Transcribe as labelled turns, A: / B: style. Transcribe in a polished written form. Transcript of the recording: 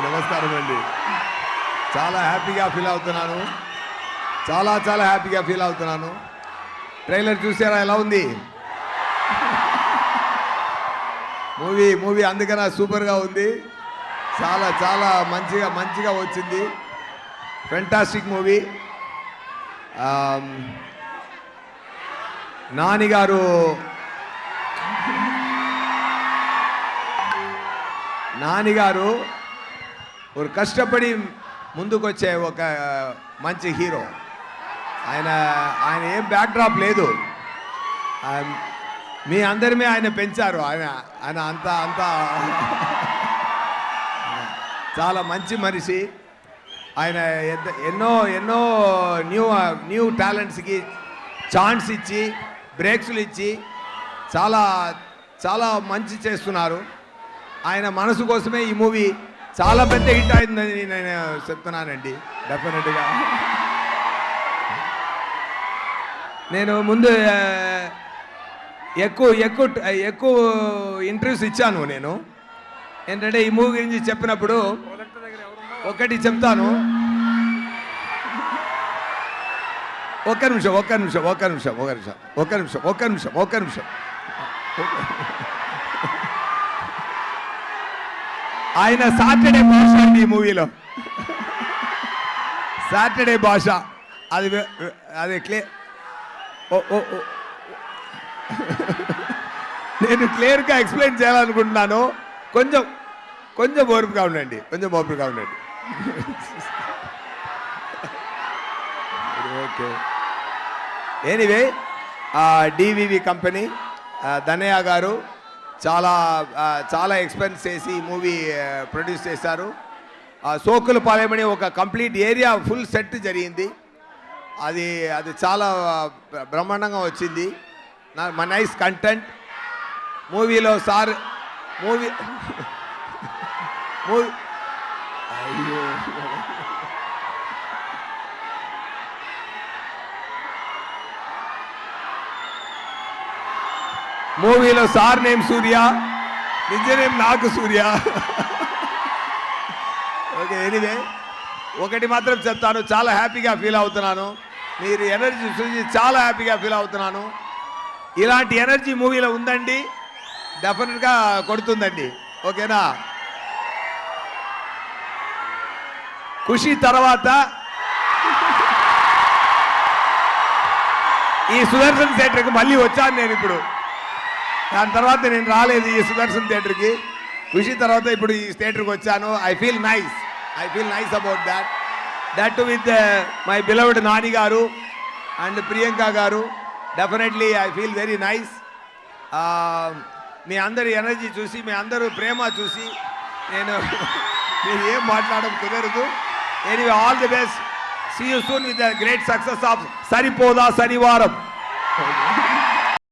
A: నమస్కారం అండి. చాలా హ్యాపీగా ఫీల్ అవుతున్నాను. చాలా హ్యాపీగా ఫీల్ అవుతున్నాను. ట్రైలర్ చూసారా ఎలా ఉంది? మూవీ అందుకనే సూపర్గా ఉంది. చాలా మంచిగా వచ్చింది. Fantastic movie. నానిగారు ఒక కష్టపడి ముందుకొచ్చే ఒక మంచి హీరో. ఆయన ఏం బ్యాక్డ్రాప్ లేదు. మీ అందరిమే ఆయన పెంచారు. ఆయన అంతా చాలా మంచి మనిషి. ఆయన ఎన్నో న్యూ టాలెంట్స్కి ఛాన్స్ ఇచ్చి బ్రేక్స్లు ఇచ్చి చాలా మంచి చేస్తున్నారు. ఆయన మనసు కోసమే ఈ మూవీ చాలా పెద్ద హిట్ అయిందని నేను చెప్తున్నానండి. డెఫినెట్గా నేను ముందు ఎక్కువ ఇంటర్వ్యూస్ ఇచ్చాను. నేను ఏంటంటే ఈ మూవీ గురించి చెప్పినప్పుడు ఒకటి చెప్తాను. ఒక్క నిమిషం. ఆయన సాటర్డే భాష అండి ఈ మూవీలో. సాటర్డే భాష అది నేను క్లియర్గా ఎక్స్ప్లెయిన్ చేయాలనుకుంటున్నాను. కొంచెం ఓర్పుగా ఉండండి. Okay. Anyway DVV company Danayya గారు చాలా ఎక్స్పెన్స్ చేసి ఈ మూవీ ప్రొడ్యూస్ చేశారు. సోకులపాలెమని ఒక కంప్లీట్ ఏరియా ఫుల్ సెట్ జరిగింది. అది చాలా బ్రహ్మాండంగా వచ్చింది. నైస్ కంటెంట్ మూవీలో. సార్ మూవీ అయ్యో మూవీలో సార్ నేమ్ సూర్య, నిజ నేమ్ నాకు సూర్య. ఓకే. ఎనీవే ఒకటి మాత్రం చెప్తాను, చాలా హ్యాపీగా ఫీల్ అవుతున్నాను. మీరు ఎనర్జీ చూసి చాలా హ్యాపీగా ఫీల్ అవుతున్నాను. ఇలాంటి ఎనర్జీ మూవీలో ఉందండి, డెఫినెట్గా కొడుతుందండి. ఓకేనా? ఖుషి తర్వాత ఈ సుదర్శన్ థియేటర్కి మళ్ళీ వచ్చాను నేను. ఇప్పుడు దాని తర్వాత నేను రాలేదు ఈ సుదర్శన్ థియేటర్కి. ఖుషి తర్వాత ఇప్పుడు ఈ థియేటర్కి వచ్చాను. I feel nice about that with my beloved Nani garu and Priyanka garu. Definitely I feel very nice. మీ అందరి ఎనర్జీ చూసి, మీ అందరూ ప్రేమ చూసి నేను మీరు ఏం మాట్లాడడం కుదరదు. Anyway all the best. See you soon with the great success of Saripodhaa శనివారం.